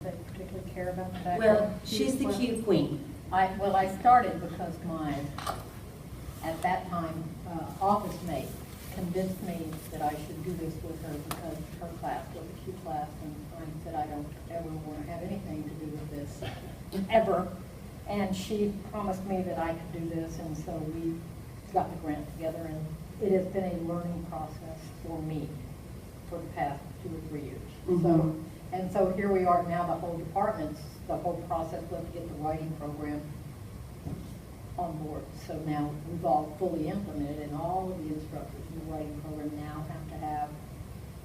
They particularly care about the background? Well, she's the cute queen. I started because my, at that time, office mate convinced me that I should do this with her because her class was a Q class, and I said I don't ever want to have anything to do with this, ever. And she promised me that I could do this, and so we got the grant together, and it has been a learning process for me for the past 2 or 3 years. Mhm. So here we are now, the whole department's, the whole process was to get the writing program on board. So now we've all fully implemented, and all of the instructors in the writing program now have to have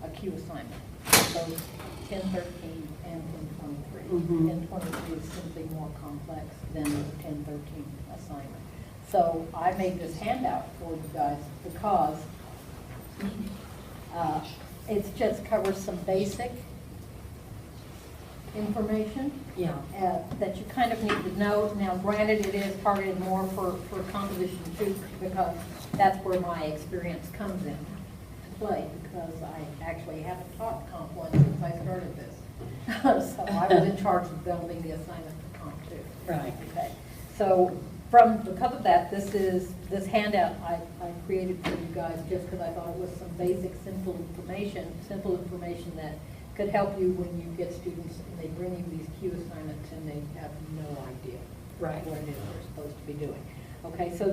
a Q assignment, both 1013 and 1023. Mhm. 1023 is simply more complex than the 1013 assignment. So I made this handout for you guys because it just covers some basic information Yeah. that you kind of need to know. Now, granted, it is targeted more for composition too, because that's where my experience comes in to play, because I actually haven't taught Comp 1 since I started this. So I was in charge of building the assignment for Comp 2. Right. Okay. So because of that, this handout I created for you guys just because I thought it was some basic, simple information that could help you when you get students and they bring you these Q assignments and they have no idea Right. what it is they're supposed to be doing. Okay, so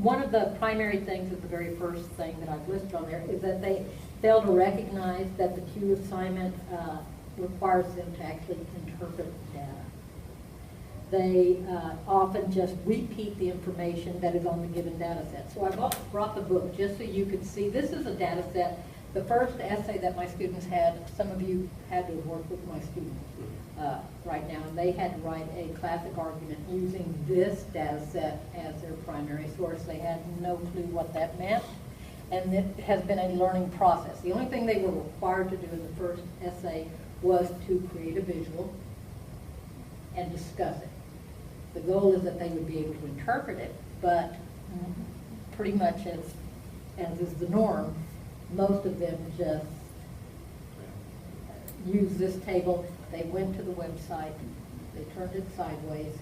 one of the primary things at the very first thing that I've listed on there is that they fail to recognize that the Q assignment requires them to actually interpret data. They often just repeat the information that is on the given data set. So I brought the book just so you could see. This is a data set. The first essay that my students had, some of you had to work with my students right now, and they had to write a classic argument using this data set as their primary source. They had no clue what that meant, and it has been a learning process. The only thing they were required to do in the first essay was to create a visual and discuss it. The goal is that they would be able to interpret it, but pretty much as is the norm, most of them just use this table. They went to the website, they turned it sideways,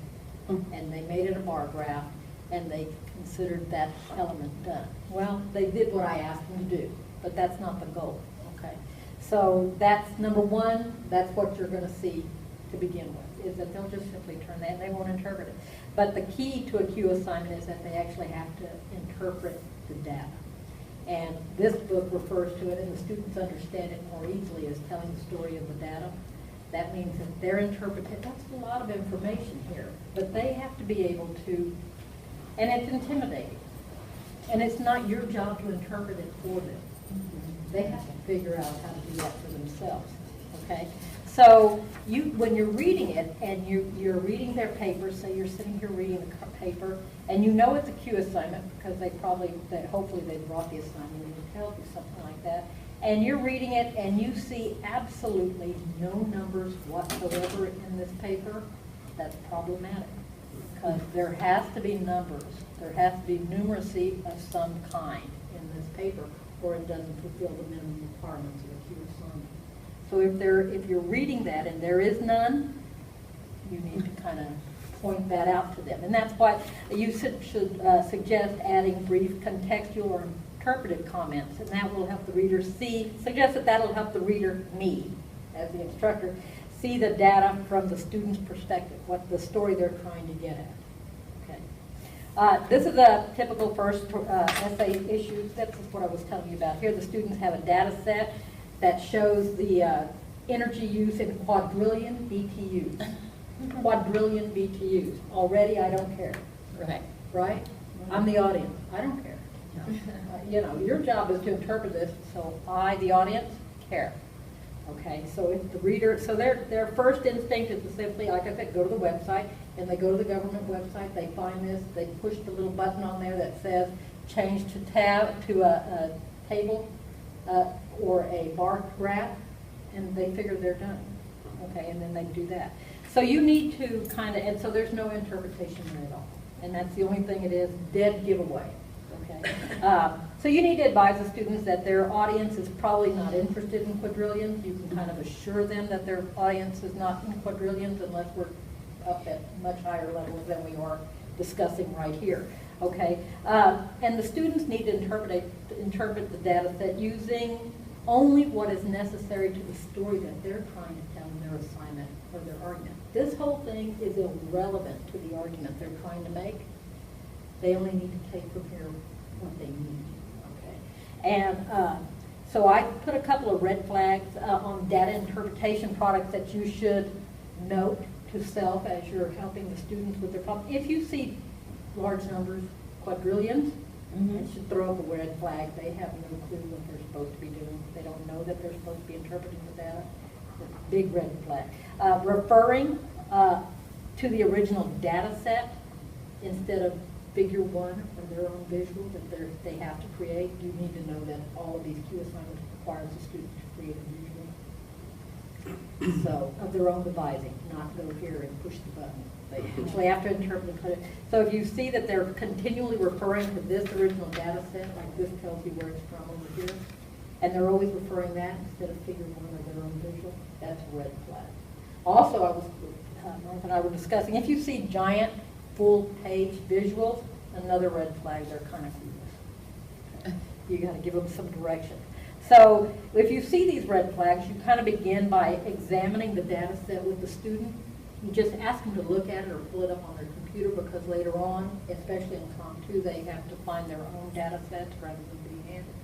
and they made it a bar graph, and they considered that element done. Well, they did what I asked them to do, but that's not the goal, okay? So that's number one, that's what you're going to see to begin with, is that they'll just simply turn that and they won't interpret it. But the key to a Q assignment is that they actually have to interpret the data. And this book refers to it, and the students understand it more easily as telling the story of the data. That means that they're interpreting, that's a lot of information here, but they have to be able to, and it's intimidating. And it's not your job to interpret it for them. They have to figure out how to do that for themselves, okay? So when you're reading it and you're reading their paper, say you're sitting here reading the paper, and you know it's a Q assignment because hopefully they brought the assignment in to help you, something like that, and you're reading it and you see absolutely no numbers whatsoever in this paper, that's problematic. Because there has to be numbers, there has to be numeracy of some kind in this paper, or it doesn't fulfill the minimum requirements of a Q assignment. So if you're reading that and there is none, you need to kind of point that out to them. And that's why you should suggest adding brief contextual or interpretive comments, and that will help the reader that'll help the reader, me, as the instructor, see the data from the student's perspective, what the story they're trying to get at. Okay. This is a typical first essay issue. This is what I was telling you about. Here the students have a data set that shows the energy use in quadrillion BTUs. Quadrillion BTUs. Already, I don't care. Right. Right? I'm the audience. I don't care. Your job is to interpret this, so I, the audience, care. Okay, so if the reader, so their first instinct is to simply, like I said, go to the website, and they go to the government website, they find this, they push the little button on there that says change to a table or a bar graph, and they figure they're done. Okay, and then they do that. So you need to kind of, and so there's no interpretation there at all. And that's the only thing it is, dead giveaway. Okay. So you need to advise the students that their audience is probably not interested in quadrillions. You can kind of assure them that their audience is not in quadrillions unless we're up at much higher levels than we are discussing right here. Okay. And the students need to interpret the data set using only what is necessary to the story that they're trying to tell in their assignment or their argument. This whole thing is irrelevant to the argument they're trying to make. They only need to take from here what they need. Okay. And so I put a couple of red flags on data interpretation products that you should note to self as you're helping the students with their problem. If you see large numbers, quadrillions, it should throw up a red flag. They have no clue what they're supposed to be doing. They don't know that they're supposed to be interpreting the data. Big red flag. Referring to the original data set instead of figure one or their own visual that they have to create. You need to know that all of these Q assignments requires the student to create a visual. So, of their own devising, not go here and push the button. They actually have to interpret and put it. So if you see that they're continually referring to this original data set, like this tells you where it's from over here, and they're always referring that instead of figure one or their own visual, that's a red flag. Also, Martha and I were discussing, if you see giant full-page visuals, another red flag, they're kind of clueless. You got to give them some direction. So if you see these red flags, you kind of begin by examining the data set with the student. You just ask them to look at it or pull it up on their computer, because later on, especially in Comp 2, they have to find their own data sets rather than being handed.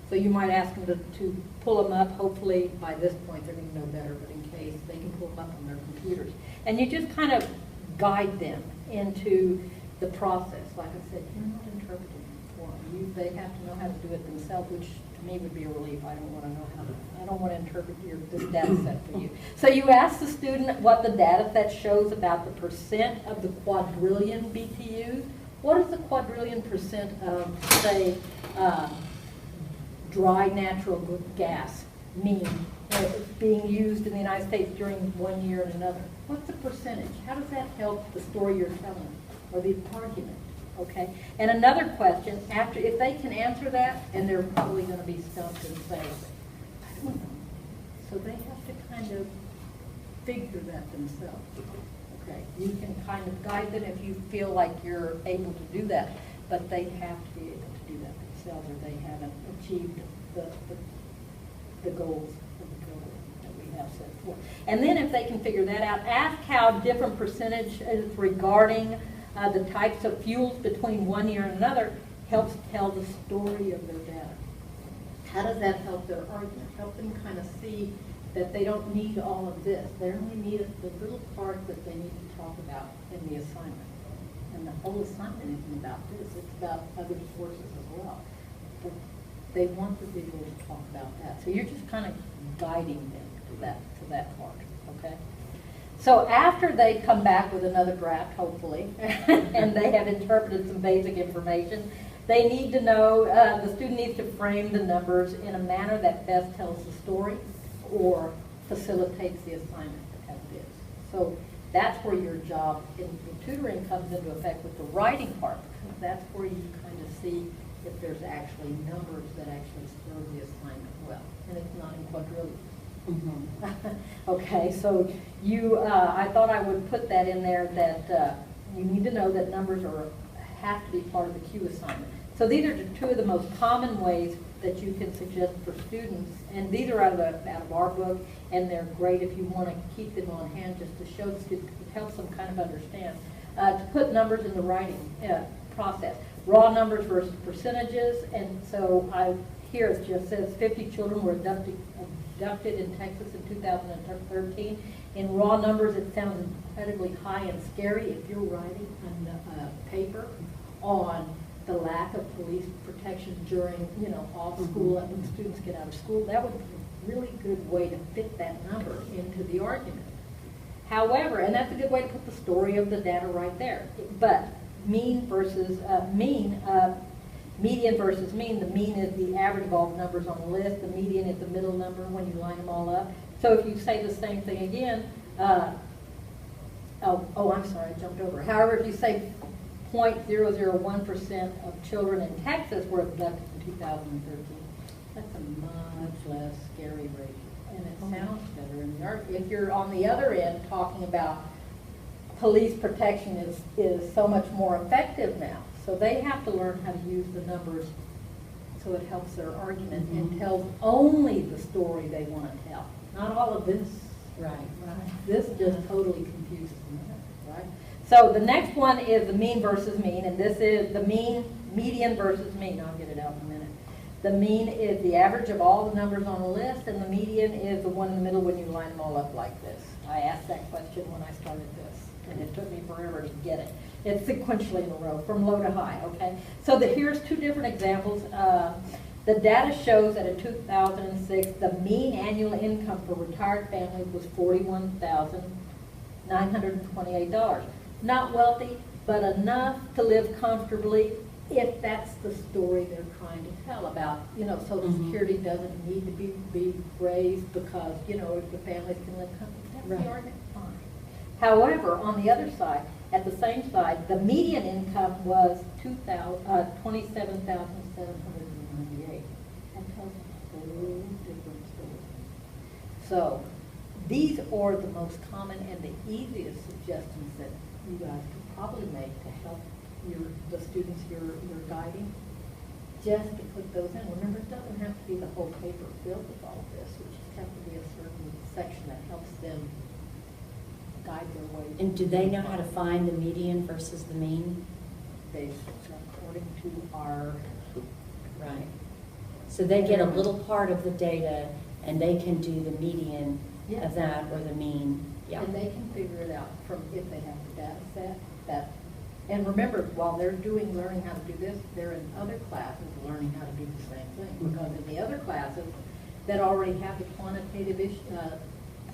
So you might ask them to pull them up. Hopefully by this point they're going to know better, but in case, they can pull them up on their computers. And you just kind of guide them into the process. Like I said, you're not interpreting for them. They have to know how to do it themselves, which to me would be a relief. I don't want to know how to, I don't want to interpret this data set for you. So you ask the student what the data set shows about the percent of the quadrillion BTUs. What is the quadrillion percent of, say, dry natural gas mean being used in the United States during 1 year and another? What's the percentage? How does that help the story you're telling or the argument? Okay. And another question, after, if they can answer that, and they're probably going to be stumped and say, I don't know. So they have to kind of figure that themselves. Okay. You can kind of guide them if you feel like you're able to do that, but they have to be able to do that themselves, or they haven't achieved the goals that we have set forth. And then if they can figure that out, ask how different percentages regarding the types of fuels between 1 year and another helps tell the story of their data. How does that help their argument? Help them kind of see that they don't need all of this. They only need the little part that they need to talk about in the assignment. And the whole assignment isn't about this. It's about other sources as well. But they want the visual to talk about that. So you're just kind of guiding them to that part, okay? So after they come back with another draft, hopefully, and they have interpreted some basic information, they need to know, the student needs to frame the numbers in a manner that best tells the story or facilitates the assignment as it is. So that's where your job in tutoring comes into effect with the writing part, because that's where you kind of see if there's actually numbers that actually serve the assignment well, and it's not in quadrillions. Okay, so you, I thought I would put that in there, that you need to know that numbers have to be part of the Q assignment. So these are two of the most common ways that you can suggest for students, and these are out of our book, and they're great if you want to keep them on hand just to show the students, it helps them kind of understand. To put numbers in the writing process, raw numbers versus percentages, and so here it just says 50 children were abducted in Texas in 2013. In raw numbers, it sounds incredibly high and scary. If you're writing a paper on the lack of police protection during, off school, when students get out of school, that would be a really good way to fit that number into the argument. However, and that's a good way to put the story of the data right there, but mean versus median versus mean. The mean is the average of all the numbers on the list. The median is the middle number when you line them all up. So if you say the same thing again, I'm sorry, I jumped over. However, if you say 0.001% of children in Texas were abducted in 2013. That's a much less scary rate, and it sounds better. And if you're on the other end talking about police protection is so much more effective now. So they have to learn how to use the numbers so it helps their argument and tells only the story they want to tell. Not all of this. Right. This just totally confuses them, right? So the next one is the mean versus mean, and this is the median versus mean. I'll get it out in a minute. The mean is the average of all the numbers on a list, and the median is the one in the middle when you line them all up like this. I asked that question when I started this, and it took me forever to get it. It's sequentially in a row, from low to high, okay? So here's two different examples. The data shows that in 2006, the mean annual income for retired families was $41,928. Not wealthy, but enough to live comfortably if that's the story they're trying to tell about. Social Security doesn't need to be raised because, if the families can live comfortably. That's the argument, fine. However, on the other side, at the same side, the median income was $27,798. That tells a whole different story. So these are the most common and the easiest suggestions that you guys could probably make to help the students you're guiding, just to put those in. Remember, it doesn't have to be the whole paper filled with all of this. It just has to be a certain section that helps them guide their way. And do they know how to find the median versus the mean? Based according to our... Right. So they get a little part of the data, and they can do the median of that or the mean. Yeah. And they can figure it out from if they have the data set. And remember, while they're learning how to do this, they're in other classes learning how to do the same thing. Because in the other classes that already have the quantitative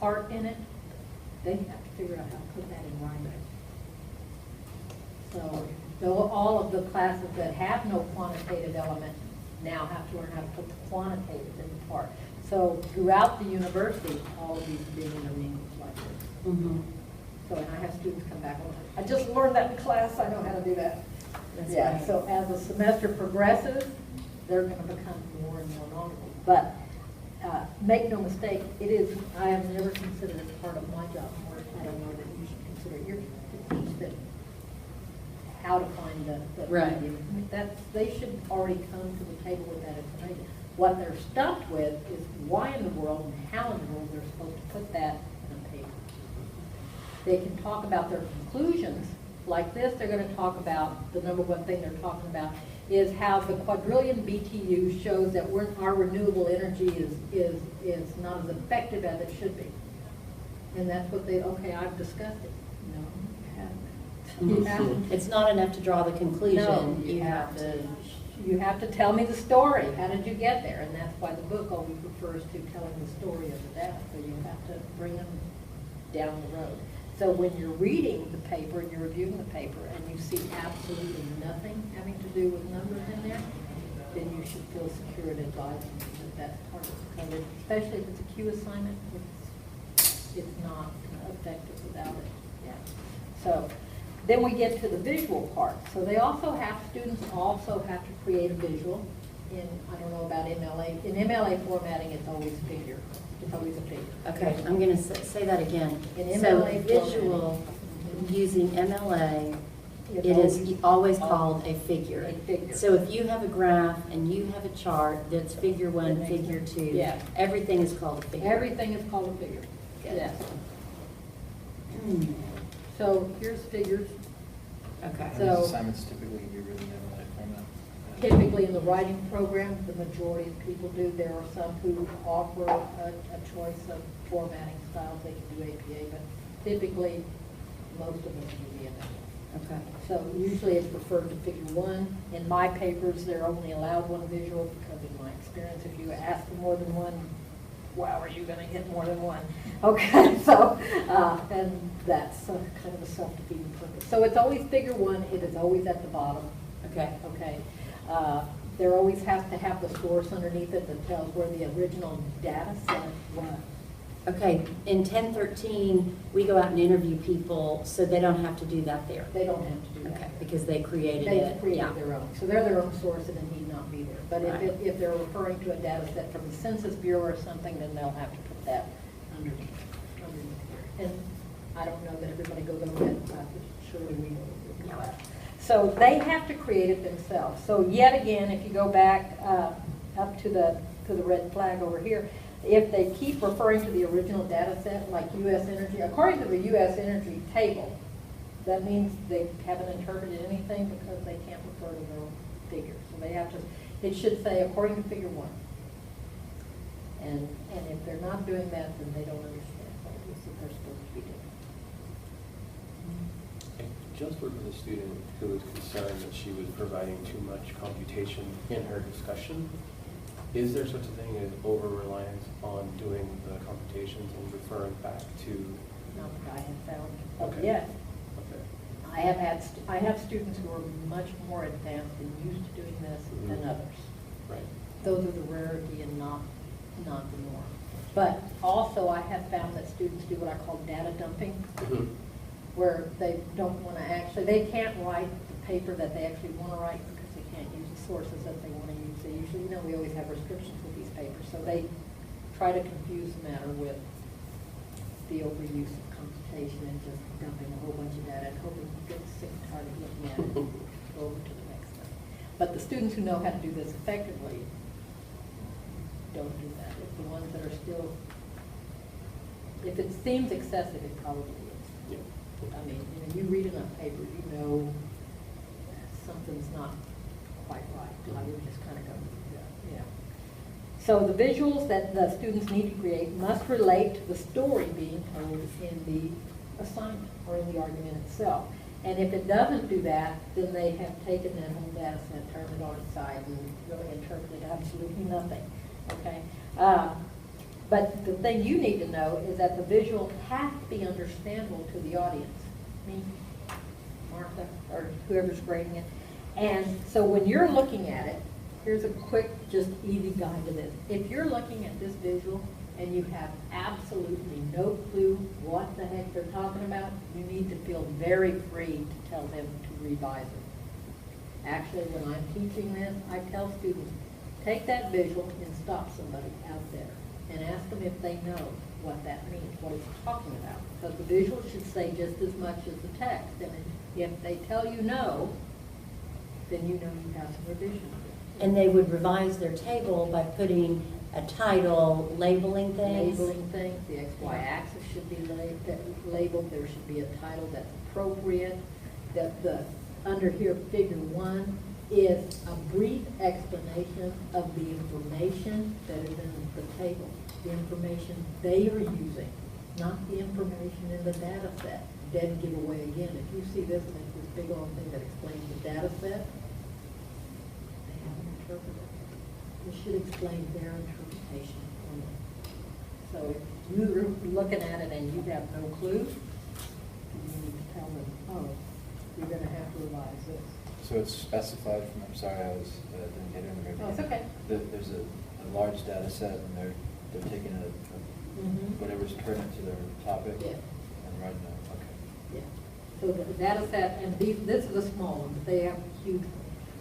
part in it, they have to figure out how to put that in writing. So all of the classes that have no quantitative element now have to learn how to put the quantitative in the part. So throughout the university, all of these being in English like this. Mm-hmm. So, and I have students come back and I just learned that in class, I know how to do that. That's Yeah, right. so as the semester progresses, they're going to become more and more knowledgeable. But make no mistake, I have never considered it part of my job work. I don't know that you should consider it. You're to teach them how to find the Right. median. They should already come to the table with that information. What they're stumped with is why in the world and how in the world they're supposed to put that in a paper. They can talk about their conclusions like this. They're going to talk about, the number one thing they're talking about is how the quadrillion BTU shows that our renewable energy is not as effective as it should be. And that's what I've discussed it. No, you haven't. It's not enough to draw the conclusion. No, you have to. You have to tell me the story. How did you get there? And that's why the book always refers to telling the story of the data. So you have to bring them down the road. So when you're reading the paper and you're reviewing the paper and you see absolutely nothing having to do with numbers in there, then you should feel secure in advising that that's part of the coverage, especially if it's a Q assignment. It's not effective without it. Yeah. So then we get to the visual part. So students also have to create a visual. I don't know about MLA. In MLA formatting, it's always figure. It's always a figure. Okay, I'm going to say that again. In So MLA visual, using MLA, it is always called a figure. A figure. So if you have a graph and you have a chart that's figure one, That makes figure sense. two, Yeah. everything is called a figure. Everything is called a figure. Good. Yes. So here's figures. Okay. So- Those assignments typically be written in that format. Typically in the writing program, the majority of people do. There are some who offer a choice of formatting styles. They can do APA, but typically most of them do VMS. Okay. So usually it's preferred to figure one. In my papers, they're only allowed one visual because in my experience, if you ask for more than one, wow, are you going to get more than one? Okay, so, and that's kind of a self-defeating purpose. So it's always figure one. It is always at the bottom. Okay. Okay. There always has to have the source underneath it that tells where the original data set was. Okay, in 1013, we go out and interview people, so they don't have to do that there. They don't have to do that. Okay, because they created They've it. Yeah. created their own, so they're their own source and it need not be there. But Right. if they're referring to a data set from the Census Bureau or something, then they'll have to put that underneath here. And I don't know that everybody goes over that, but surely we know. Yeah. So they have to create it themselves. So yet again, if you go back up to the red flag over here, if they keep referring to the original data set, like U.S. Energy, according to the U.S. Energy table, that means they haven't interpreted anything because they can't refer to their own figures. So they have to, it should say according to figure 1. And if they're not doing that, then they don't understand what it is that they're supposed to be doing. I just worked with a student who was concerned that she was providing too much computation in her discussion. Is there such a thing as over-reliance on doing the computations and referring back to? Not that I have found Okay. yet. Okay. I have students who are much more advanced and used to doing this than Mhm. others. Right. Those are the rarity and not the norm. But also I have found that students do what I call data dumping, where they don't want to actually, they can't write the paper that they actually want to write because they can't use the sources that they want to use. They usually, we always have restrictions with these papers, so they try to confuse the matter with the overuse of computation and just dumping a whole bunch of data and hoping you get sick and tired of looking at it and go over to the next thing. But the students who know how to do this effectively don't do that. It's the ones that are still, if it seems excessive, it probably is. Yeah. I mean, you read enough paper, you know something's not quite right. I would just kind of go, yeah. So the visuals that the students need to create must relate to the story being told in the assignment or in the argument itself. And if it doesn't do that, then they have taken that whole data set, turned it on its side, and really interpreted absolutely nothing, okay? But the thing you need to know is that the visual has to be understandable to the audience, me, Martha, or whoever's grading it. And so when you're looking at it, here's a quick, just easy guide to this. If you're looking at this visual and you have absolutely no clue what the heck they're talking about, you need to feel very free to tell them to revise it. Actually, when I'm teaching this, I tell students, take that visual and stop somebody out there and ask them if they know what that means, what it's talking about. Because the visual should say just as much as the text. And if they tell you no, then you know you have some revision. And they would revise their table by putting a title, labeling things. Labeling things, the XY axis should be labeled, there should be a title that's appropriate. Under here, figure 1 is a brief explanation of the information that is in the table. The information they are using, not the information in the data set. Dead giveaway again. If you see this big old thing that explains the data set, they haven't interpreted it. It should explain their interpretation only. So if you're looking at it and you have no clue, you need to tell them, oh, you're going to have to revise this. So it's specified from, I'm sorry, I was, didn't get in there. Oh, it's okay. There's a large data set and they're taking whatever's pertinent to their topic Yeah. and writing it, okay. Yeah. So the data set, and this is a small one, but they have huge ones.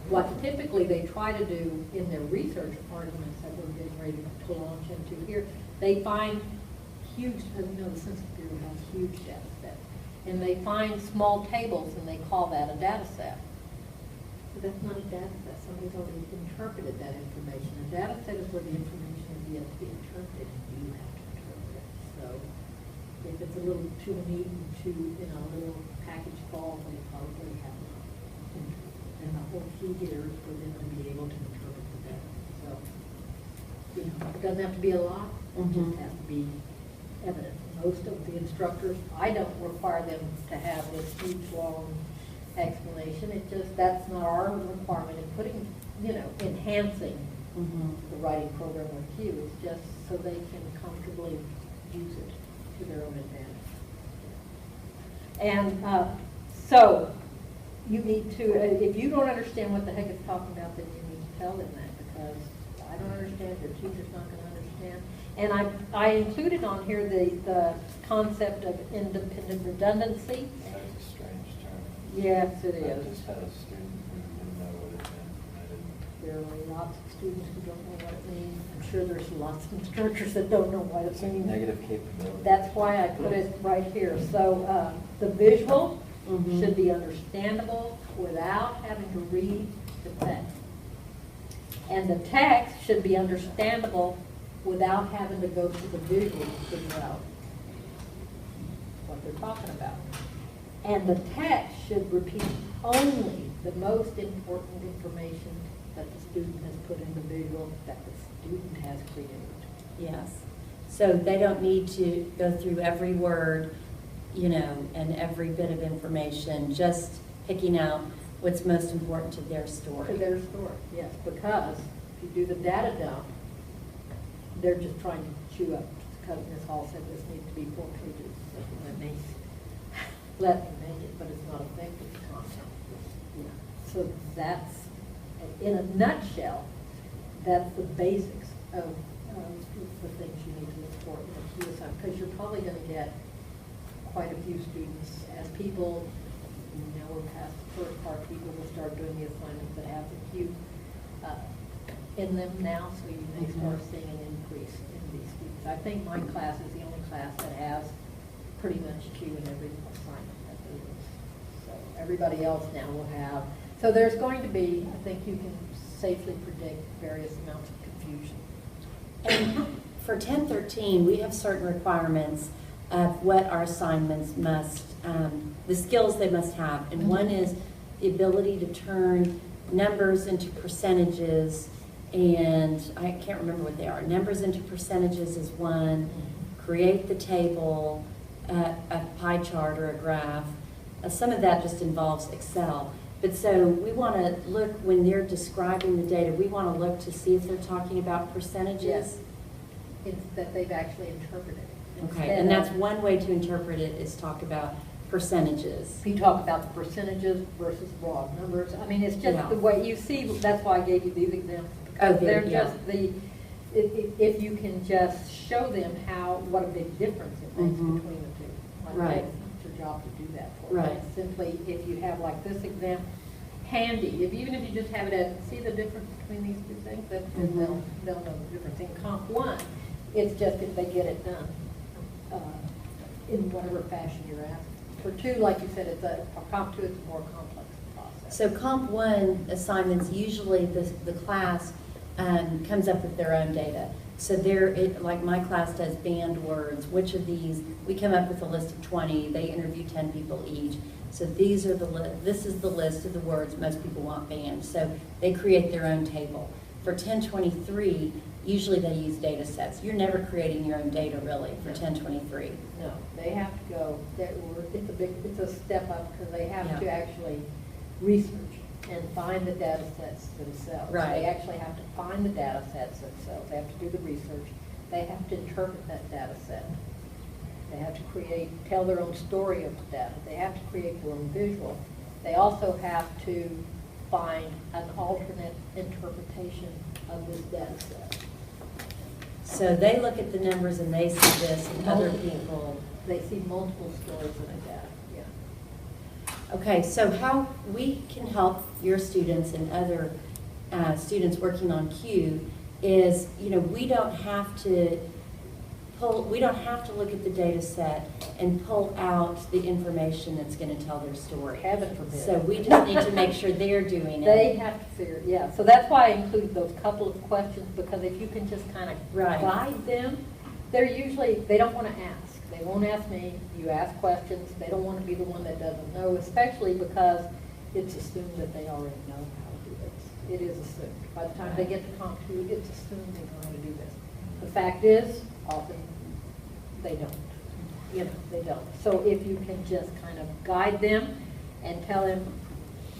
What typically they try to do in their research arguments that we're getting ready to launch into here, they find huge, as you know, the Census Bureau has huge data sets. And they find small tables and they call that a data set. But that's not a data set. Somebody's already interpreted that information. A data set is where the information is yet to be interpreted, and you have to interpret it. So if it's a little too neat and too, a little package ball, they probably have not interpreted. And the whole key here is for them to be able to interpret the data. So, it doesn't have to be a lot, it just has to be evident. Most of the instructors, I don't require them to have this huge, long explanation. It just, that's not our requirement in putting, enhancing the writing program with Q. It's just so they can comfortably use it to their own advantage. And so you need to, if you don't understand what the heck it's talking about, then you need to tell them that, because I don't understand, your teacher's not going to understand. And I included on here the concept of independent redundancy. That's a strange term. Yes, it I is. just had a student who didn't know what it meant. I didn't. There are lots of students who don't know what it means. I'm sure there's lots of instructors that don't know what it It's like means. negative capability. That's why I put it right here. So the visual Mhm. should be understandable without having to read the text. And the text should be understandable without having to go to the visual to figure out what they're talking about. And the text should repeat only the most important information that the student has put in the visual that the student has created. Yes. So they don't need to go through every word, you know, and every bit of information, just picking out what's most important to their story. To their story, yes, because if you do the data dump, they're just trying to chew up, because Ms. Hall said this needs to be 4 pages, and they let me make it, but it's not effective content. Yeah. So that's, in a nutshell, that's the basics of the things you need to look for in a key assignment, because you're probably going to get quite a few students as people, now we're past the first part, people will start doing the assignments that have the Q in them now, so you may start seeing an increase in these students. I think my class is the only class that has pretty much Q in every assignment that there is. So everybody else now will have, so there's going to be, I think you can safely predict various amounts of confusion. And for 1013, we have certain requirements of what our assignments must, the skills they must have. And one is the ability to turn numbers into percentages, and I can't remember what they are. Numbers into percentages is one, create the table, a pie chart or a graph. Some of that just involves Excel. But so we want to look, when they're describing the data, we want to look to see if they're talking about percentages. Yes. It's that they've actually interpreted it. Okay, and that's one way to interpret it, is talk about percentages. If you talk about the percentages versus raw numbers, I mean, it's just Yeah. the way you see, that's why I gave you these examples. Oh, Because they're yeah. just if you can just show them what a big difference it makes Mhm. between the two. Like, Right. It's your job to do that for them. Right. Simply, if you have like this example handy, even if you just have it as, see the difference between these two things, then Mhm. they'll know the difference. In Comp 1, it's just if they get it done in whatever fashion you're asking. For 2, like you said, for Comp 2, it's a more complex process. So Comp 1 assignments, usually the class comes up with their own data. So like my class does banned words. Which of these, we come up with a list of 20, they interview 10 people each. So this is the list of the words most people want banned. So they create their own table. For 1023, usually they use data sets. You're never creating your own data really for 1023. No, they have to go, it's a step up because they have to Yeah. actually research and find the data sets themselves. Right. They actually have to find the data sets themselves. They have to do the research. They have to interpret that data set. They have to tell their own story of the data. They have to create their own visual. They also have to find an alternate interpretation of this data set. So they look at the numbers and they see this, and other people. They see multiple stories in the data, yeah. Okay, so how we can help your students and other students working on Q is, we don't have to look at the data set and pull out the information that's going to tell their story. Heaven forbid. So we just need to make sure they're doing it. They have to figure, yeah, so that's why I include those couple of questions, because if you can just kind of Right. guide them, they don't want to ask. They won't ask me, you ask questions, they don't want to be the one that doesn't know, especially because it's assumed that they already know how to do this. It is assumed. By the time they get to Comp 2, it's assumed they know how to do this. The fact is, often, they don't. They don't. So if you can just kind of guide them and tell them,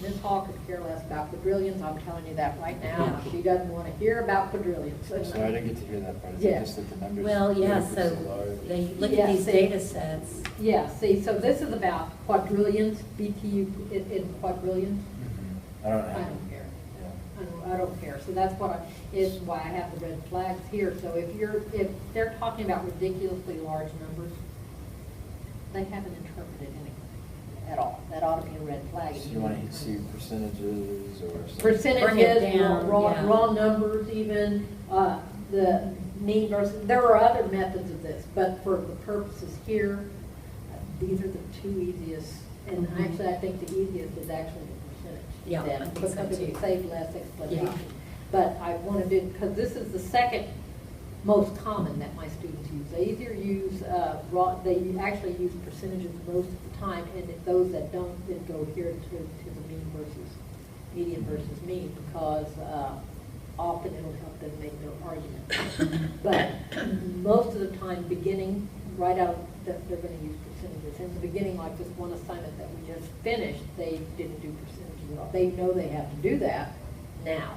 Ms. Hall could care less about quadrillions, I'm telling you that right now. Yeah. She doesn't want to hear about quadrillions. So I didn't get to hear that part. Is Yeah. it just that the numbers? Well, yeah, numbers so are large? they look Yeah, at these see. data sets. Yeah, see, so this is about quadrillions, BTU in quadrillions. Mhm. I don't I have. don't care. I don't care. So that's is why I have the red flags here. So if they're talking about ridiculously large numbers, they haven't interpreted anything at all. That ought to be a red flag. So you want to see percentages or something? Bring Percentages, it down, yeah. raw numbers even, the mean versus, there are other methods of this, but for the purposes here, these are the two easiest. And Mhm. actually, I think the easiest is actually the percentage. Yeah, I then, think so because it too. would save less explanation. Yeah. But I wanted to, because this is the second most common that my students use. They either use they actually use percentages most of the time, and if those that don't, then go here to the median versus mean, because often it'll help them make their argument. But most of the time, beginning right out, that they're going to use percentages. In the beginning, like this one assignment that we just finished, they didn't do percentages at all. They know they have to do that now.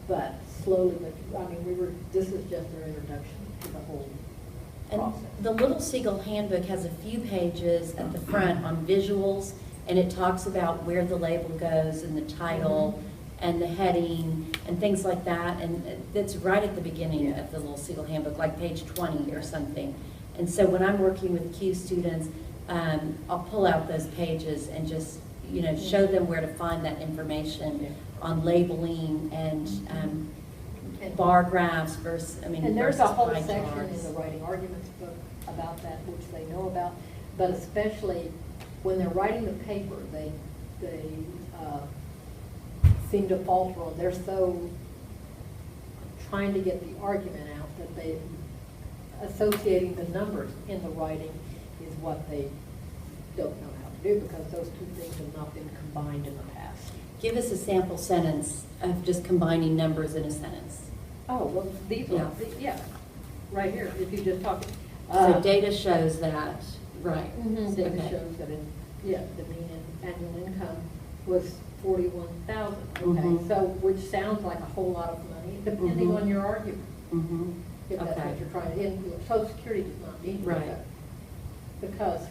But slowly, but, I mean, this is just their introduction to the whole And process. the Little Seagull Handbook has a few pages at the front on visuals, and it talks about where the label goes and the title and the heading and things like that. And it's right at the beginning of the Little Seagull Handbook, like page 20 or something. And so when I'm working with Q students, I'll pull out those pages and just, show them where to find that information on labeling and bar graphs versus, And there's a versus whole pie section charts. in the writing arguments book about that, which they know about, but especially when they're writing the paper, they seem to falter on. They're so trying to get the argument out that they associating the numbers in the writing is what they don't know how to do, because those two things have not been combined in the past. Give us a sample sentence of just combining numbers in a sentence. Oh, well, these Yeah. are, right here, if you just talk. So data shows that, right. Data Okay. shows that the mean annual income was 41,000, okay? Mhm. So, which sounds like a whole lot of money, depending Mhm. on your argument, Mhm. if that's Okay. what you're trying to influence. Social Security does not need to do Right. that. Because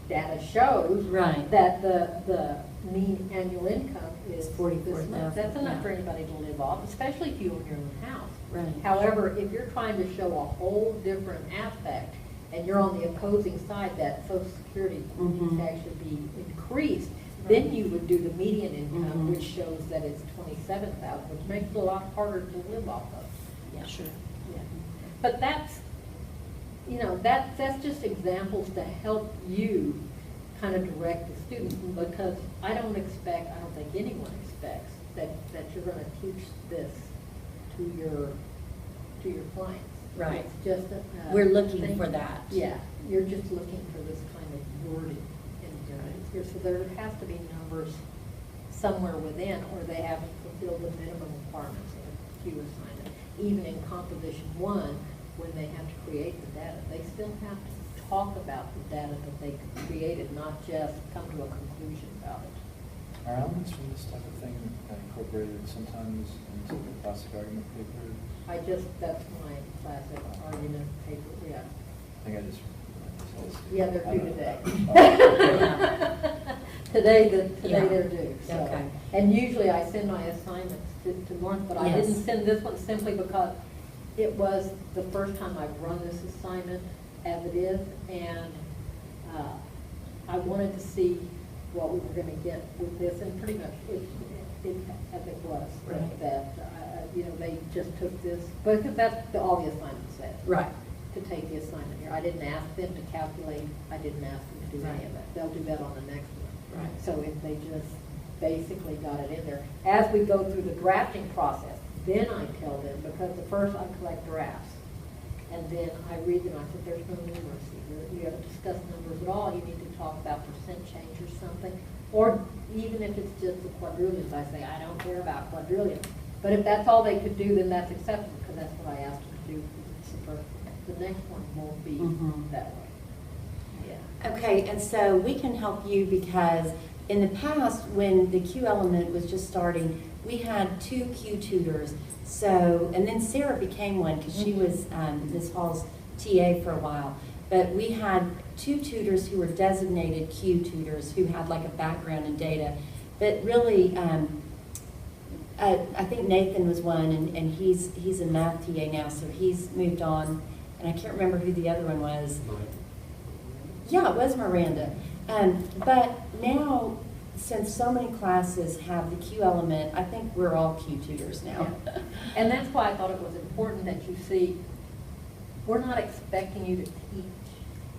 data shows Right. that the mean annual income is this 44,000, much. That's enough yeah. for anybody to live off, especially if you own your own house. Right. However, if you're trying to show a whole different aspect, and you're on the opposing side that Social Security needs Mhm. to actually be increased, then you would do the median income, Mhm. which shows that it's 27,000, which makes it a lot harder to live off of. Yeah. Sure. Yeah. But that's, that's just examples to help you kind of direct the students, because I don't think anyone expects that you're going to teach this to your clients. Right. It's just We're looking thing. for that. Yeah, you're just looking for this kind of wording in here. So there has to be numbers somewhere within, or they haven't fulfilled the minimum requirements of the Q assignment. Even in Composition 1, when they have to create the data, they still have to talk about the data that they created, not just come to a conclusion about it. Are elements from this type of thing incorporated sometimes into the classic argument paper? That's my classic argument paper, yeah. I think I just. Yeah, they're I due don't today. know. Today Yeah. they're due, so. Okay. And usually I send my assignments to Lawrence, but I Yes. didn't send this one simply because it was the first time I've run this assignment as it is, and I wanted to see what we were gonna get with this, and pretty much it as it was. Right. That, they just took this, because that's all the assignment said. Right. To take the assignment here. I didn't ask them to calculate, I didn't ask them to do any of that. They'll do that on the next one. Right. So if they just basically got it in there. As we go through the drafting process, then I tell them, because the first I collect drafts, and then I read them, I said, there's no numeracy. You haven't discussed numbers at all, you need to talk about percent change or something. Or even if it's just the quadrillions, I say, I don't care about quadrillions. But if that's all they could do, then that's acceptable, because that's what I asked them to do. It's the first one. The next one won't be Mhm. that way. Yeah. Okay, and so we can help you because in the past, when the Q element was just starting, we had 2 Q tutors. So, and then Sarah became one because she was Ms. Hall's TA for a while. But we had 2 tutors who were designated Q tutors who had like a background in data. But really, I think Nathan was one, and he's a math TA now, so he's moved on. And I can't remember who the other one was. Yeah, it was Miranda. But now, since so many classes have the Q element, I think we're all Q tutors now. Yeah. And that's why I thought it was important that you see, we're not expecting you to teach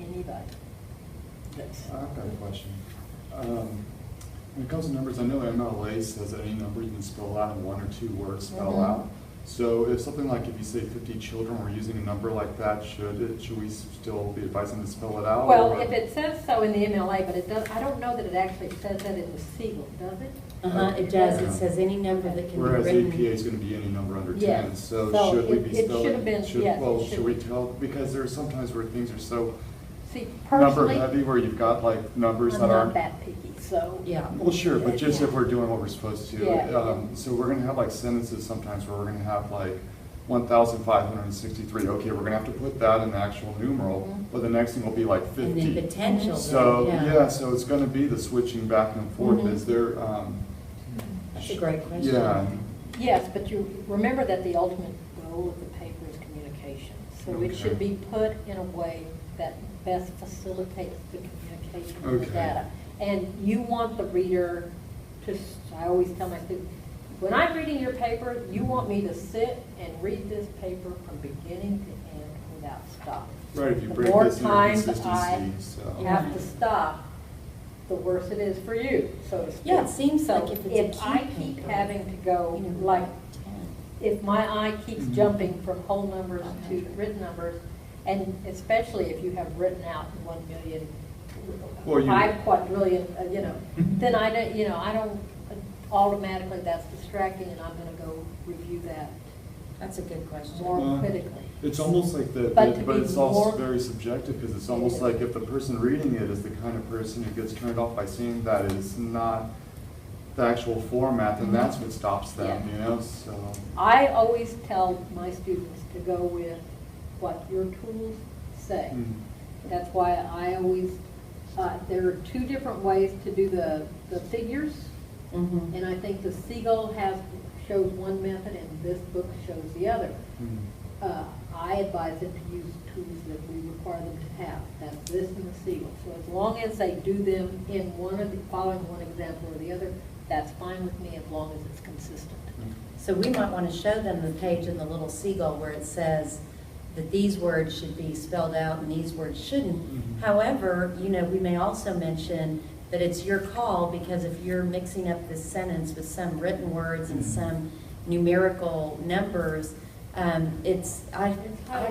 anybody. I've got a question. When it comes to numbers, I know MLA says that any number you can spell out in 1 or 2 words, spell Mhm. out. So if something like, if you say 50 children were using a number like that, should we still be advising to spell it out? Well, or- if it says so in the MLA, but it does, I don't know that it actually says that in the Siegel, does it? It does. It Yeah. says any number that can be Whereas written. APA is going to be any number under Yes. 10, so So should we it- be it spelling? should have been- yes, it Well, should should we be. tell, because there are sometimes where things are so See, number personally, heavy, where you've got like numbers I'm that not aren't. that picky, so. Yeah. Well, sure, but just Yeah. if we're doing what we're supposed to. Yeah. So we're gonna have like sentences sometimes where we're gonna have like 1,563. Okay, we're gonna have to put that in the actual numeral, Mhm. but the next thing will be like And then 50. potential. So, yeah. yeah, so it's gonna be the switching back and forth. Mhm. Is there, That's a great question. yeah, Yes, but you remember that the ultimate goal of the paper is communication. So it Okay. should be put in a way that best facilitates the communication of the Okay. data. And you want the reader to, I always tell my students, when I'm reading your paper, you want me to sit and read this paper from beginning to end without stopping. right, if you The break more this into times consistency, so. have to stop, the worse it is for you, so to speak. Yeah, it seems So like if it's a if I key keep paper, having to go, you know, like, 10. if my eye keeps Mhm. jumping from whole numbers to Okay. written numbers, and especially if you have written out 1 million, Well, you- 5 quadrillion, then I don't, automatically that's distracting, and I'm gonna go review that That's a good question. more Well, critically. It's almost like the, But to but be it's also more- very subjective, because it's almost like if the person reading it is the kind of person who gets turned off by seeing that is not the actual format, then that's what stops them, Yeah. you know, so. I always tell my students to go with what your tools say. mm. That's why I always, there are 2 different ways to do the figures, Mhm. and I think the Siegel shows one method and this book shows the other. Mm. I advise them to use tools that we require them to have. That's this and the Siegel. So as long as they do them in following one example or the other, that's fine with me as long as it's consistent. So we might want to show them the page in the little Seagull where it says that these words should be spelled out and these words shouldn't. Mhm. However, we may also mention that it's your call, because if you're mixing up this sentence with some written words and Mhm. some numerical numbers, I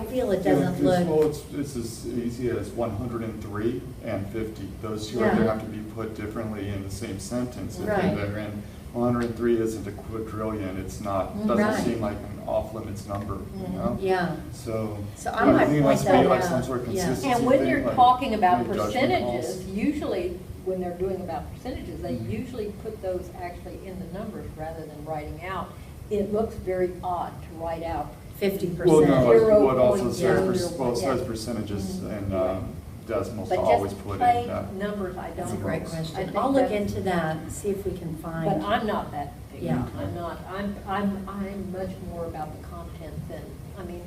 feel it Yeah, doesn't well, look, it's as easy as 103 and 50. Those two are gonna Yeah. have to be put differently in the same sentence. If Right. they're in 103 isn't a quadrillion, it's not, doesn't Right. seem like an off-limits number, you know? yeah. So. So I might think it has point to be that like out. some sort of Yeah. consistency And when thing, you're like talking about make judgment percentages, calls. usually, when they're doing about percentages, they Mhm. usually put those actually in the numbers rather than writing out. It looks very odd to write out 50%. Well, no, Zero what also point says, zero, well, it says yeah. percentages Mhm. and decimals, But always just put in plain that. numbers, I don't. That's a great I question. think I'll look that's- into that and see if we can find. But I'm not that big. Yeah. I'm not, I'm much more about the content than,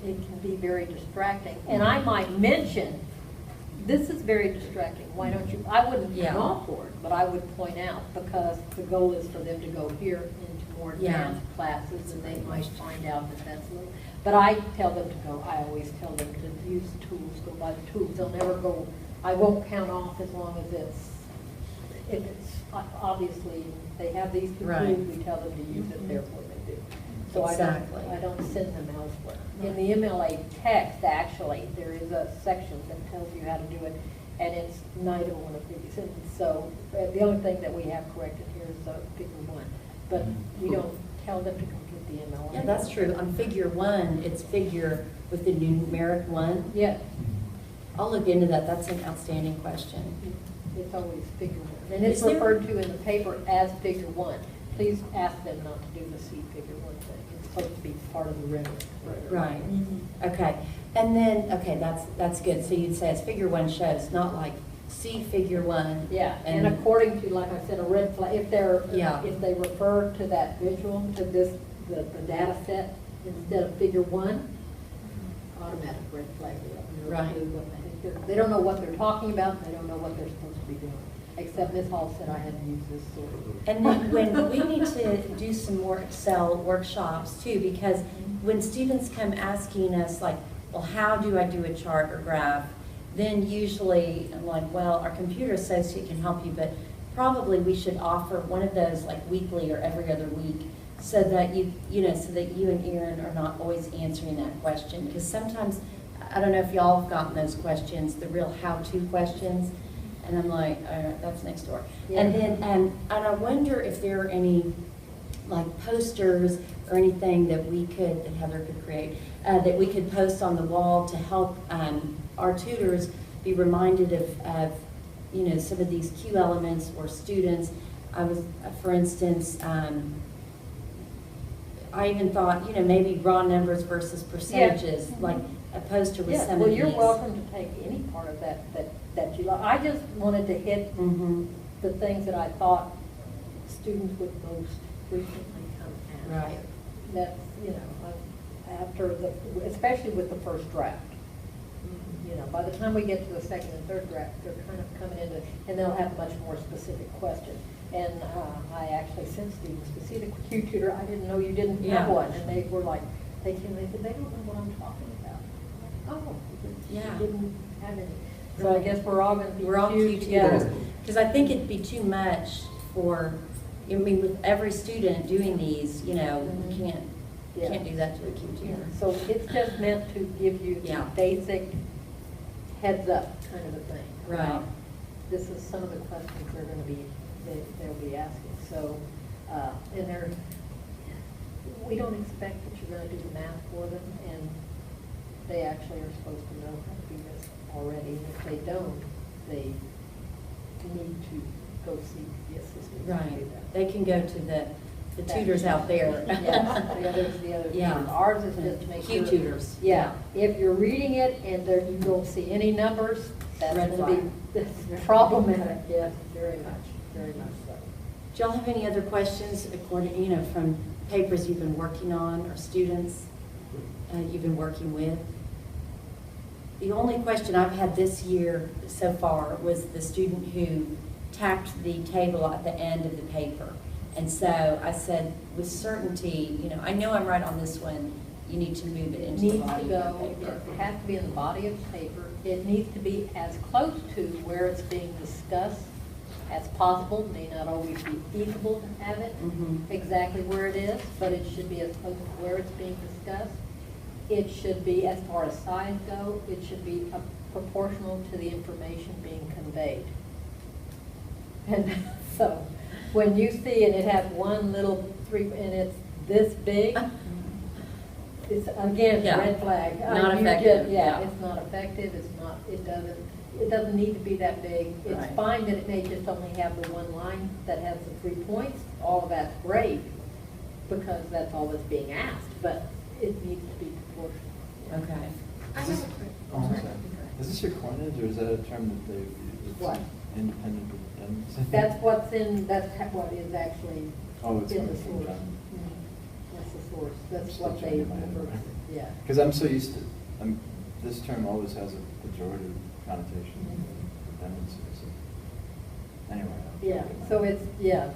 it can be very distracting. And I might mention, this is very distracting, why don't you, I wouldn't Yeah. come off for it, but I would point out, because the goal is for them to go here into more Yeah. advanced classes, and they might find out that that's a little, but I tell them to go, I always tell them to use the tools, go by the tools, they'll never go, I won't count off as long as if it's, obviously, they have these 2 Right. tools, we tell them to use it, Mhm. therefore they do. So Exactly. I don't send them elsewhere. In the MLA text, actually, there is a section that tells you how to do it, and it's neither one of these. And so the only thing that we have corrected here is the figure 1. But we don't tell them to go get the MLA. Yeah, that's true. On figure 1, it's figure with the numeric 1. Yeah, I'll look into that. That's an outstanding question. it's always figure 1. And it's Is there- referred to in the paper as figure 1. Please ask them not to do the C figure 1 thing. It's supposed to be part of the rhetoric. Right. Okay. And then, okay, that's good. So you'd say it's figure 1 shows, not like see figure 1. Yeah, and according to, like I said, a red flag, if they're, Yeah. if they refer to that visual, to this, the data set instead of figure 1, automatic red flag. They have no Right. clue what the heck they don't know what they're talking about, they don't know what they're supposed to be doing. Except Ms. Hall said I had to use this sort of. And then when we need to do some more Excel workshops too, because when students come asking us like, well, how do I do a chart or graph? Then usually I'm like, well, our computer associate can help you, but probably we should offer one of those like weekly or every other week so that so that you and Erin are not always answering that question. Because sometimes, I don't know if y'all have gotten those questions, the real how-to questions, and I'm like, all right, that's next door. And Yeah. then, and I wonder if there are any like posters or anything that we could, that Heather could create, that we could post on the wall to help our tutors be reminded of some of these Q elements or students. I was, for instance, I even thought, maybe raw numbers versus percentages, like a poster with Yeah, some well, of these. you're welcome to take any part of that you like. I just wanted to hit Mhm. the things that I thought students would most frequently come at. Right. That's, after especially with the first draft. By the time we get to the second and third draft, they're kind of coming into, and they'll have much more specific questions. And I actually sent students to see the Q tutor. I didn't know you didn't have Yeah. one. And they were like, they came, they said, they don't know what I'm talking about. Oh, Yeah. you didn't have any. So I guess we're all going to be We're all Q Q together. tutors. Because I think it'd be too much for, with every student doing these, you Mhm. can't do that to a Q Yeah, tutor. so it's just meant to give you the Yeah. basic heads up kind of a thing. Right. about This is some of the questions they'll be asking. So, and we don't expect that you're going to do the math for them, and they actually are supposed to know how to do this already. And if they don't, they need to go see the assistant to do Right. that. They can go to the tutors out there. Yes, the other Yeah. tutors. Ours is just to make sure. Q tutors. Yeah, if you're reading it and there, you don't see any numbers, that's Red gonna be problematic, yes, very much so. Do y'all have any other questions according, from papers you've been working on or students you've been working with? The only question I've had this year so far was the student who tacked the table at the end of the paper. And so I said, with certainty, I know I'm right on this one, you need to move it It into the needs to body go, of the paper. it has to be in the body of the paper. It needs to be as close to where it's being discussed as possible. May not always be feasible to have it Mhm. exactly where it is, but it should be as close to where it's being discussed. It should be, as far as size go, it should be proportional to the information being conveyed. And so, when you see, and it has one little and it's this big, it's, again, Yeah. red flag. Not You effective, Yeah, yeah. it's not effective, it doesn't need to be that big. It's Right. fine that it may just only have the one line that has the 3 points, all of that's great, because that's all that's being asked, but it needs to be proportional. Okay. I have a quick. Oh, I'm sorry. Is this your coinage, or is that a term that they use? What? Independent redundancy? That's what is actually Oh, it's in the coming from source. John. Mhm. That's the source, that's Still what they, changing my mind. yeah. Because I'm so used to, this term always has a pejorative connotation, Mhm. redundancy, so, anyway. Yeah, so it's,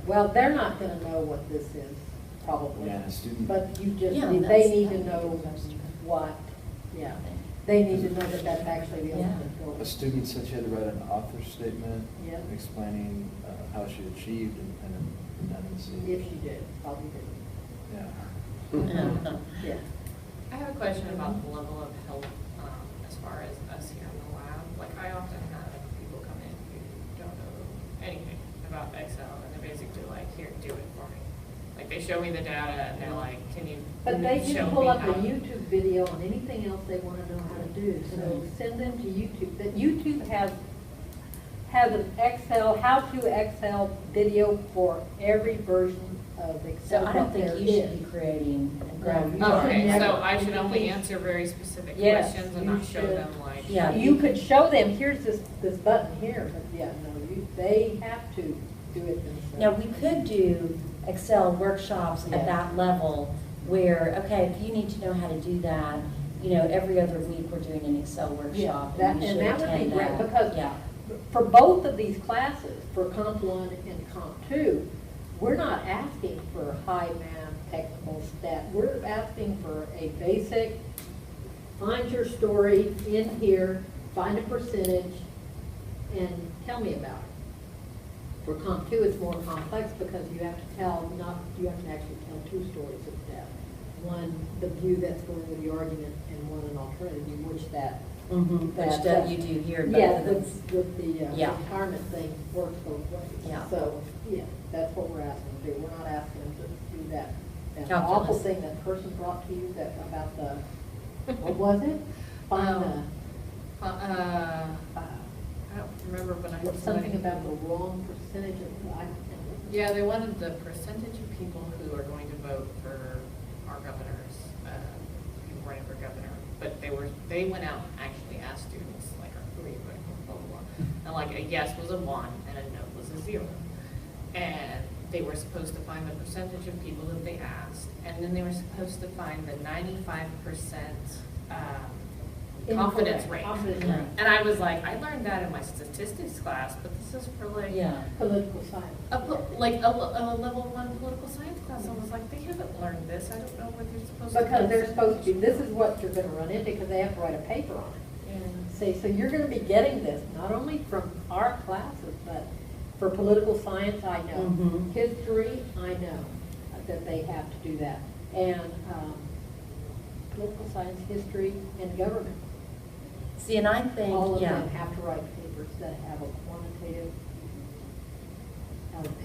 well, they're not gonna know what this is, probably. Yeah, and a student. But you just, Yeah, they that's- need to know what, they need to know that that's actually the Yeah. ultimate goal. A student said she had to write an author statement Yeah. explaining how she achieved independent redundancy. If she did, probably did. Yeah. Yeah. I have a question about the level of help as far as us here in the lab. Like, I often have people come in who don't know anything about Excel, and they're basically like, here, do it for me. Like, they show me the data, and they're like, can you But they show can me pull up a how? YouTube video on anything else they want to know how to do. So send them to YouTube. That YouTube has an Excel, how to Excel video for every version of So Excel I don't that think there you should is. be creating a No, graph. you should Okay, never- so I should only answer very specific Yes, questions and you not show should. them like. Yeah. You could show them, here's this button here, but yeah, no, they have to do it themselves. Now, we could do Excel workshops Yeah. at that level where, okay, if you need to know how to do that, you know, every other week we're doing an Excel workshop. that- you and should that would be attend great, that. because Yeah. For both of these classes, for Comp 1 and Comp 2, we're not asking for high math, technical stat. We're asking for a basic, find your story in here, find a percentage, and tell me about it. For Comp 2, it's more complex because you have to you have to actually tell two stories of that. One, the view that's going with the argument, and one, an alternative, which that Mhm, which that, you do here. in both yeah, of them. with the Yeah. retirement thing works both ways. Yeah. So, yeah, that's what we're asking them to do. We're not asking them to do that Calculus. awful thing that person brought to you that, about the, what was it? Find I don't remember, but I the, heard something somebody. about the wrong percentage of, Yeah, they wanted the percentage of people who are going to vote for our governors, people running for governor. But they went out and actually asked students, like, who are you voting for, blah, blah, blah. And like, a yes was a 1 and a no was a 0. And they were supposed to find the percentage of people that they asked, and then they were supposed to find the 95% confidence rate. Confidence Yeah. rate. And I was like, I learned that in my statistics class, but this is for like. Yeah. Political science. A level 1 political science class. I was like, they haven't learned this. I don't know what they're supposed to. Because do. they're supposed to be, this is what you're gonna run into, because they have to write a paper on it. Yeah. See, so you're gonna be getting this, not only from our classes, but for political science, I know. Mhm. History, I know that they have to do that. And, political science, history, and government. See, and I think, All of yeah. them have to write papers that have a quantitative.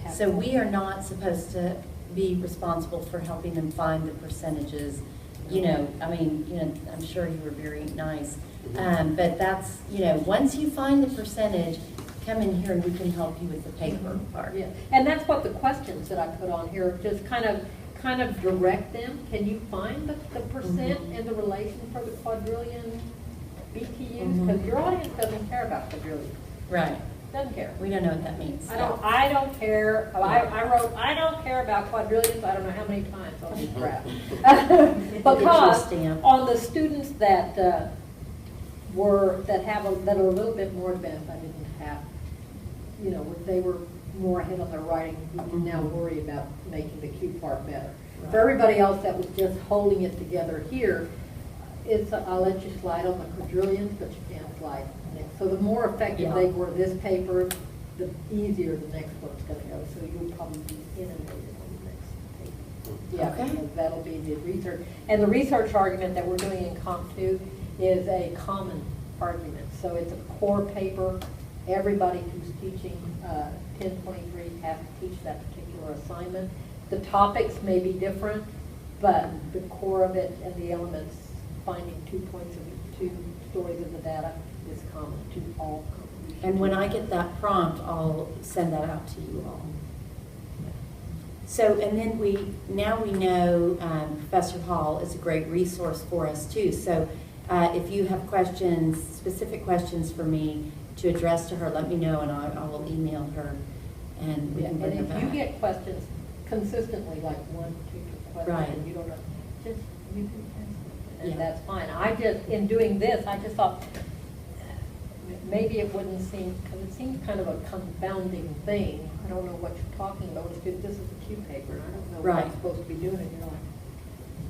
have- So we are not supposed to be responsible for helping them find the percentages. You know, I mean, you know, I'm sure you were very nice. But that's, you know, once you find the percentage, come in here and we can help you with the paper part. Yeah, and that's what the questions that I put on here, just kind of direct them. Can you find the percent Mhm. and the relation for the quadrillion BTUs? Mhm. Because your audience doesn't care about quadrillion, Right. doesn't care. We don't know what that means. I don't care, I wrote, I don't care about quadrillions, I don't know how many times on this graph. Get your Because stamp. on the students that that are a little bit more advanced, I didn't have, you know, they were more ahead on their writing, we can now worry about making the Q part better. For everybody else that was just holding it together here, I'll let you slide on the quadrillions, but you can't slide next. So the more effective Yeah. they were this paper, the easier the next one's gonna go, so you'll probably be inundated on the next paper. Yeah, Okay. because that'll be the research. And the research argument that we're doing in Comp 2 is a common argument. So it's a core paper. Everybody who's teaching 1023 has to teach that particular assignment. The topics may be different, but the core of it and the elements, finding 2 points of 2 stories of the data is common to all. And when I get that prompt, I'll send that out to you all. So, and then now we know Professor Hall is a great resource for us too. So if you have questions, specific questions for me to address to her, let me know and I will email her and we Yeah, can bring her and if you back. get questions consistently, like one particular question, Right. and you don't know, just, you can ask it, Yeah. and that's fine. I just, in doing this, I just thought, maybe it wouldn't seem, because it seems kind of a confounding thing. I don't know what you're talking about, when students, this is a Q paper, and I don't know what Right. I'm supposed to be doing, and you're like,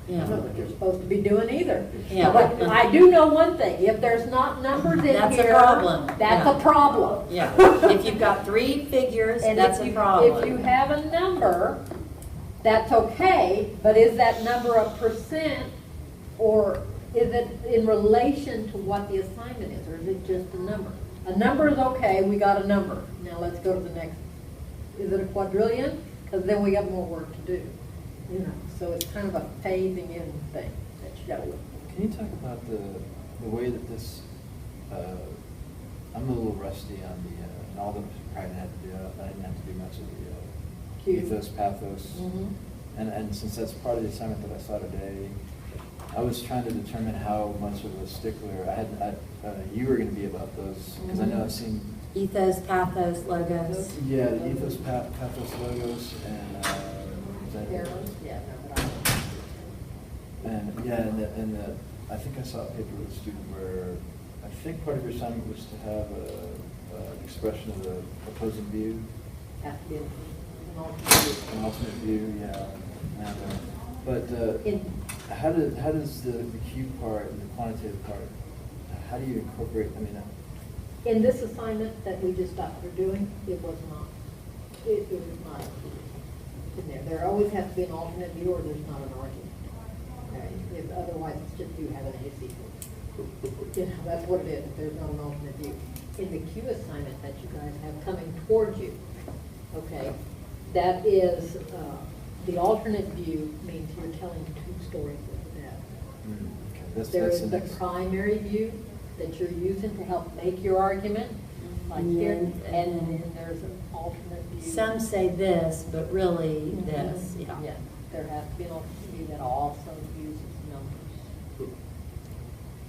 I Yeah. don't know what you're supposed to be doing either. Yeah. But I do know one thing, if there's not numbers in here. That's a problem. That's Yeah. a problem. Yeah, if you've got 3 figures, And that's if a you, problem. if you have a number, that's okay, but is that number a percent, or is it in relation to what the assignment is, or is it just a number? A number is okay, we got a number, now let's go to the next. Is it a quadrillion? Because then we got more work to do, you know, so it's kind of a phasing in thing that you gotta look. Can you talk about the way that this, I'm a little rusty on the, and all of them probably didn't have to do, I didn't have to do much of the Q. ethos, pathos. Mhm. And since that's part of the assignment that I saw today, I was trying to determine how much of a stickler you were gonna be about those, because I know I've seen, Ethos, pathos, logos. yeah, the ethos, pathos, logos, and, is that it? Arrows, yeah, no, but I. And, yeah, and the, I think I saw a paper with a student where, I think part of your assignment was to have an expression of the opposing view, Have to be an alternate. an alternate view, yeah. And, but, In, how does the Q part and the quantitative part, how do you incorporate, I mean, in this assignment that we just got through doing, it was not, it was not in there. There always has to be an alternate view or there's not an argument. Okay, if otherwise it's just you have an A sequence. You know, that's what it is, if there's not an alternate view. In the Q assignment that you guys have coming towards you, okay, that is, the alternate view means you're telling two stories of the data. okay, There that's is the the next. primary view that you're using to help make your argument, like And here, then- and then there's an alternate view. Some say this, but really Mhm. this, yeah. Yeah, there has to be an alternate view that also uses numbers.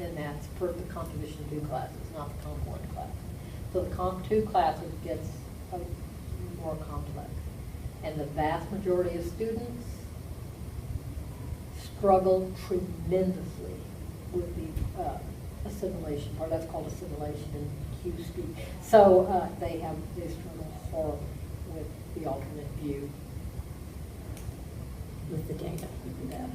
And that's for the composition 2 classes, not the comp 1 class. So the comp 2 classes gets more complex. And the vast majority of students struggle tremendously with the assimilation part. That's called assimilation in Q speak. So they struggle horribly with the alternate view With the data. with the data.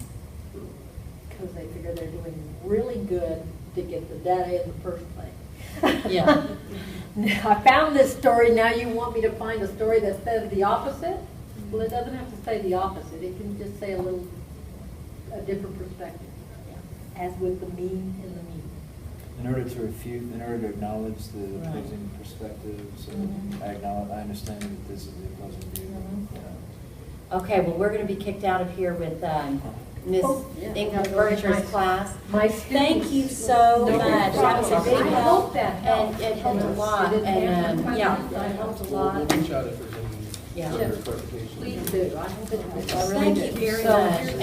Because they figure they're doing really good to get the data in the first place. Yeah. Now, I found this story, now you want me to find a story that says the opposite? Well, it doesn't have to say the opposite, it can just say a different perspective, as with the mean and the mean. In order to refute, in order to acknowledge the Right. opposing perspectives, Mhm. I understand that this is the opposing view, Mhm. yeah. Okay, well, we're going to be kicked out of here with Ms. Oh, yeah. Ingham Yeah, very Berger's nice. class. My Thank students- you so No much. That was a problem. big I help. hope that helped. And it helped a lot. It did And, help. yeah, it helped a We'll lot. reach out if there's Yeah. any further clarification. Please do, I hope it helps. I really Thank do. you very So- much. And